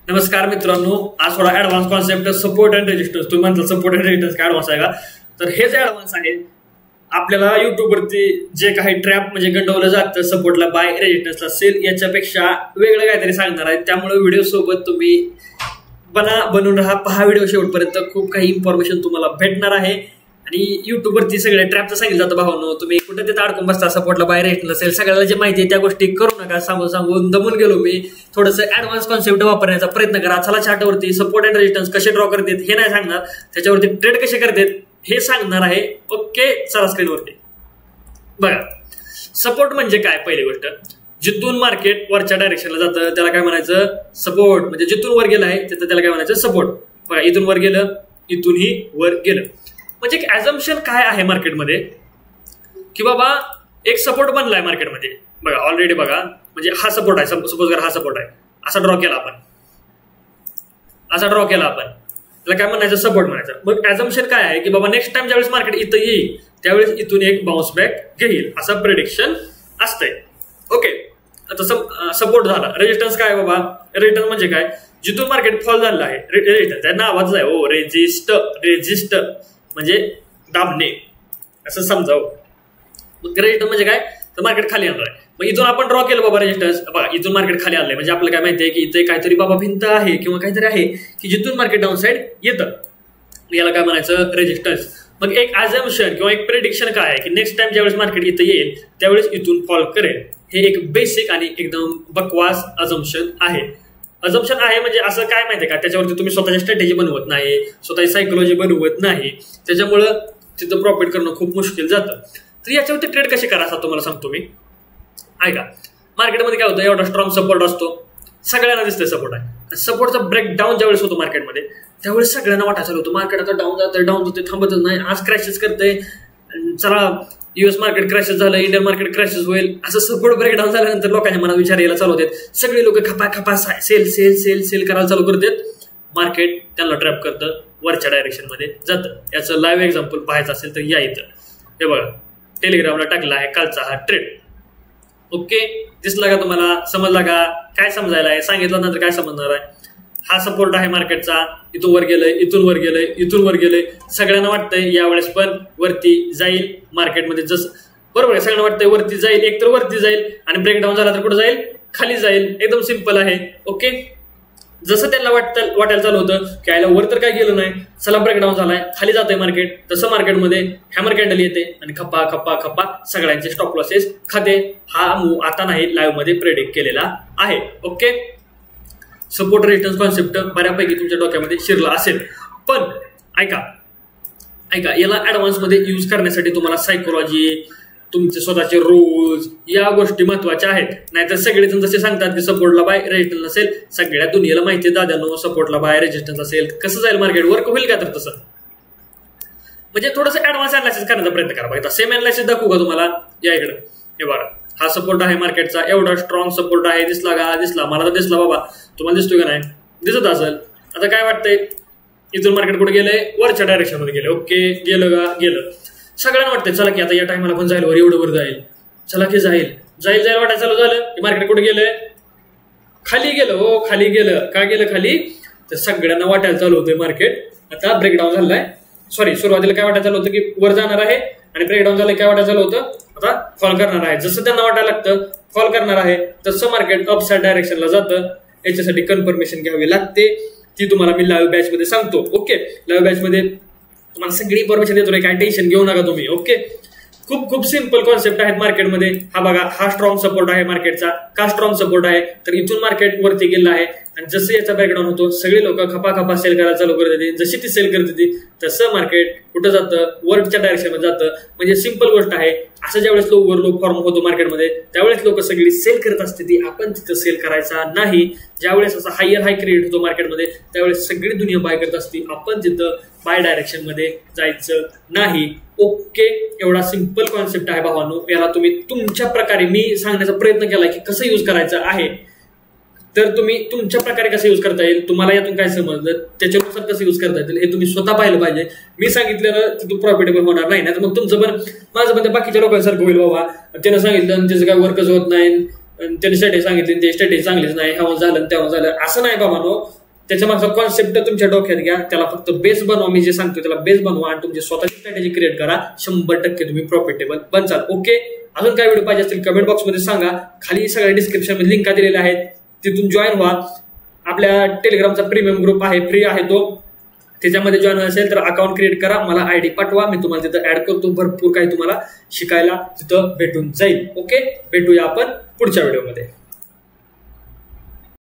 नमस्कार मित्रांनो, आज थोडा advance concept support and resistance. तुम्ही म्हणता सपोर्ट अँड रेजिस्टन्स काय ऍडव्हान्स आहे का? तर हेच ऍडव्हान्स आहे. आपल्याला युट्यूबवरती जे काही ट्रॅप म्हणजे गंडवलं जातं सपोर्टला बाय रेजिस्टन्सला सेल याच्यापेक्षा वेगळं काहीतरी सांगणार आहे. त्यामुळे व्हिडिओ सोबत तुम्ही बनून राहा, पहा व्हिडिओ शेवटपर्यंत. खूप काही इन्फॉर्मेशन तुम्हाला भेटणार आहे. आणि युट्यूबवरती सगळे ट्रॅपचं सांगितलं जातं भावांनो, तुम्ही कुठे तिथं अडकून बसता सपोर्टला बाय रेजिस्टन्स असेल. सगळ्याला जे माहिती आहे त्या गोष्टी करू नका. सांगून दमून गेलो मी. थोडंसं ऍडव्हान्स कॉन्सेप्ट वापरण्याचा प्रयत्न करा. चला चार्टवरती सपोर्ट अँड रेजिस्टन्स कसे ड्रॉ करतात हे नाही सांगणार, त्याच्यावरती ट्रेड कसे करतात हे सांगणार आहे. ओके, चला स्क्रीनवरती बघा. सपोर्ट म्हणजे काय? पहिली गोष्ट, जिथून मार्केट वरच्या डायरेक्शनला जातं त्याला काय म्हणायचं? सपोर्ट. म्हणजे जिथून वर गेलं आहे तिथं त्याला काय म्हणायचं? सपोर्ट. बघा, इथून वर गेलं, इथूनही वर गेलं. म्हणजे एक ऍझम्पशन काय आहे मार्केटमध्ये की बाबा एक सपोर्ट बनलाय मार्केटमध्ये. बघा ऑलरेडी बघा, म्हणजे हा सपोर्ट आहे. सपोज कर हा सपोर्ट आहे, असा ड्रॉ केला आपण, त्याला काय म्हणायचं? सपोर्ट म्हणायचं. मग ऍझम्पशन काय आहे की बाबा नेक्स्ट टाइम ज्यावेळेस मार्केट इथं येईल त्यावेळेस इथून एक बाउन्स बॅक घेईल, असं प्रेडिक्शन असतंय. ओके, आता सपोर्ट झाला. रेजिस्टन्स काय बाबा? रेजिस्टन्स म्हणजे काय? जिथून मार्केट फॉल झालं आहे, रेजिस्टन्स त्या नावाच आहे. ओ रेजिस्ट म्हणजे दाबणे असं समजावं. मग रेजिस्टन्स म्हणजे काय? तर मार्केट खाली आणणार आहे. मग इथून आपण ड्रॉ केलं बाबा रेजिस्टन्स. बघा इथून मार्केट खाली आणलंय म्हणजे आपल्याला काय माहिती आहे की इथे काहीतरी बाबा भिंत आहे किंवा काहीतरी आहे की जिथून मार्केट डाऊन साईड येतं. याला काय म्हणायचं? रेजिस्टन्स. मग एक ॲझम्पशन किंवा एक प्रेडिक्शन काय आहे की नेक्स्ट टाइम ज्यावेळेस मार्केट इथं येईल त्यावेळेस इथून फॉल करेल. हे एक बेसिक आणि एकदम बकवास अझम्पशन आहे. अझम्पशन आहे म्हणजे असं काय माहितीये का? त्याच्यावरती तुम्ही स्वतःची स्ट्रॅटेजी बनवत नाही, स्वतःची सायकोलॉजी बनवत नाही, त्याच्यामुळं तिथं प्रॉफिट करणं खूप मुश्किल जातं. तर याच्यावरती ट्रेड कसे करा असं तुम्हाला सांगतो मी. ऐका, मार्केटमध्ये काय होतं, एवढा स्ट्रॉंग सपोर्ट असतो, सगळ्यांना दिसतंय सपोर्ट आहे. सपोर्टचा ब्रेकडाऊन ज्यावेळेस होतो मार्केटमध्ये त्यावेळेस सगळ्यांना वाटायला चालू होतं मार्केट आता डाऊन जाते, थांबतच नाही, आज क्रॅशेस करते, चला युएस मार्केट क्रॅशेस झालं, इंडियन मार्केट क्रॅशेस होईल. असं सपोर्ट ब्रेकडाऊन झाल्यानंतर लोकांच्या मनात विचार यायला चालू होते. सगळे लोक खपा सेल सेल सेल सेल करायला चालू करतात. मार्केट त्यांना ट्रॅप करतं, वरच्या डायरेक्शन मध्ये जातं. याचं लाईव्ह एक्झाम्पल पाहायचं असेल तर या इथं हे बघा, टेलिग्रामला टाकला आहे कालचा हा ट्रेड. ओके, दिसला का तुम्हाला? समजला का? काय समजायला आहे? सांगितलं नंतर काय समजणार आहे? हा सपोर्ट आहे मार्केटचा, इथून वर गेलंय, इथून वर गेलंय, इथून वर गेलंय. सगळ्यांना वाटतंय यावेळेस पण वरती जाईल मार्केटमध्ये. जसं बरोबर आहे, सगळ्यांना वाटतंय वरती जाईल, एकतर वरती जाईल आणि ब्रेकडाऊन झाला तर कुठं जाईल? खाली जाईल. एकदम सिंपल आहे. ओके, जसं त्यांना वाटायला चालू होतं की यायला वर तर काय गेलं नाही, चला ब्रेकडाऊन झालाय, खाली जातंय मार्केट, तसं मार्केटमध्ये हॅमर कॅन्डल येते आणि खप्पा खप्पा खप्पा सगळ्यांचे स्टॉप लॉसेस खाते. हा मूव आता नाही, लाईव्ह मध्ये प्रेडिक्ट केलेला आहे. ओके, सपोर्ट रेजिस्टन्स कॉन्सेप्ट बऱ्यापैकी तुमच्या डोक्यामध्ये शिरला असेल. पण ऐका, याला ऍडव्हान्स मध्ये यूज करण्यासाठी तुम्हाला सायकोलॉजी, तुमचे स्वतःचे रूल्स, या गोष्टी महत्वाच्या आहेत. नाहीतर सगळेजण जसे सांगतात की सपोर्टला बाय रेजिस्टन्स असेल, सगळ्या दुनियेला माहिती आहे दादांनो सपोर्टला बाय रेजिस्टन्स असेल, कसं जाईल मार्केट? वर्क होईल का? तर तसं म्हणजे थोडंसं ऍडव्हान्स अनालिसिस करण्याचा प्रयत्न करा. बघा सेम अनालिसिस दाखवू का तुम्हाला? या इकडे हे बघा, हा सपोर्ट आहे मार्केटचा, एवढा स्ट्रॉंग सपोर्ट आहे. दिसला का? दिसला. मला तर दिसला बाबा. तुम्हाला दिसतोय का नाही? दिसत असेल. आता काय वाटतंय, इथून मार्केट कुठे गेलंय? वरच्या डायरेक्शन मध्ये गेलं. ओके, गेलं का? गेलं. सगळ्यांना वाटतंय चला की आता या टायमाला पण जाईल वर, एवढं वर जाईल, चला की जाईल वाटायला चालू झालं की मार्केट कुठे गेलंय? खाली गेलं. हो, खाली गेलं. का गेलं खाली? तर सगळ्यांना वाटायला चालू होतं मार्केट आता ब्रेकडाऊन झालाय. सॉरी, सुरुवातीला काय वाटायला चालू होतं की वर जाणार आहे आणि ब्रेकडाऊन झालं काय वाटायला चालू होतं? आता फॉल करणार आहे. जसं त्यांना वाटायला लागतं फॉल करणार आहे तसं मार्केट अपसाइड डायरेक्शनला जातं. याच्यासाठी कन्फर्मेशन घ्यावी लागते, ती तुम्हाला मी लाईव्ह बॅच मध्ये सांगतो. ओके, लाईव्ह बॅच मध्ये तुम्हाला सगळी इन्फॉर्मेशन देतो, काय टेन्शन घेऊ नका तुम्ही. ओके, खूप सिंपल कॉन्सेप्ट आहेत मार्केटमध्ये. हा बघा, हा स्ट्रॉंग सपोर्ट आहे मार्केटचा. का स्ट्रॉंग सपोर्ट आहे? तर इथून मार्केट वरती गेलं आहे आणि जसं याचा ब्रेकडाऊन होतो सगळे लोक खपा सेल करायला चालू करत होते. जशी ती सेल करत होती तसं मार्केट कुठं जातं? वरच्या डायरेक्शनमध्ये जातं. म्हणजे सिंपल गोष्ट आहे. असं ज्यावेळेस लो फॉर्म होतो मार्केटमध्ये त्यावेळेस लोक सगळी सेल करत असते, ती आपण तिथं सेल करायचा नाही. ज्यावेळेस असा हाय क्रिएट होतो मार्केटमध्ये त्यावेळेस सगळी दुनिया बाय करत असते, आपण तिथं बाय डायरेक्शन मध्ये जायचं नाही. ओके, एवढा सिंपल कॉन्सेप्ट आहे भावांनो. याला तुम्ही तुमच्या प्रकारे, मी सांगण्याचा प्रयत्न केला की कसं यूज करायचं आहे, तर तुम्ही तुमच्या प्रकारे कसं यूज करता येईल, तुम्हाला यातून काय समजलं त्याच्यानुसार कसं यूज करता येईल हे तुम्ही स्वतः पाहिलं पाहिजे. मी सांगितलेलं तिथून प्रॉफिटेबल होणार नाही, तर मग तुमचं पण माझं पण बाकीच्या लोकांसारखं होईल. बाबा त्यानं सांगितलं त्याचं काय वर्कच होत नाही, त्यांनी स्ट्रॅटेजी सांगितली, ते स्ट्रॅटेजी चांगलीच नाही, ह्यावर झालं तेव्हा झालं, असं नाही बाबांनो. त्याच्या मागचा कॉन्सेप्ट तुमच्या डोक्यात घ्या, त्याला फक्त बेस बनवा. मी जे सांगतो त्याला बेस बनवा आणि तुमची स्वतःची स्ट्रॅटेजी क्रिएट करा. 100% तुम्ही प्रॉफिटेबल बनचाल. ओके, अजून काय व्हिडिओ पाहिजे असतील कमेंट बॉक्समध्ये सांगा. खाली सगळ्या डिस्क्रिप्शन मध्ये लिंक दिलेल्या आहेत, तिथून जॉईन व्हा. आपल्या टेलिग्रामचा प्रीमियम ग्रुप आहे, फ्री आहे तो. त्याच्यामध्ये जॉईन असेल तर अकाउंट क्रिएट करा, मला आयडी पाठवा, मी तुम्हाला तिथं ऍड करतो. भरपूर काही तुम्हाला शिकायला तिथं भेटून जाईल. ओके, भेटूया आपण पुढच्या व्हिडिओमध्ये.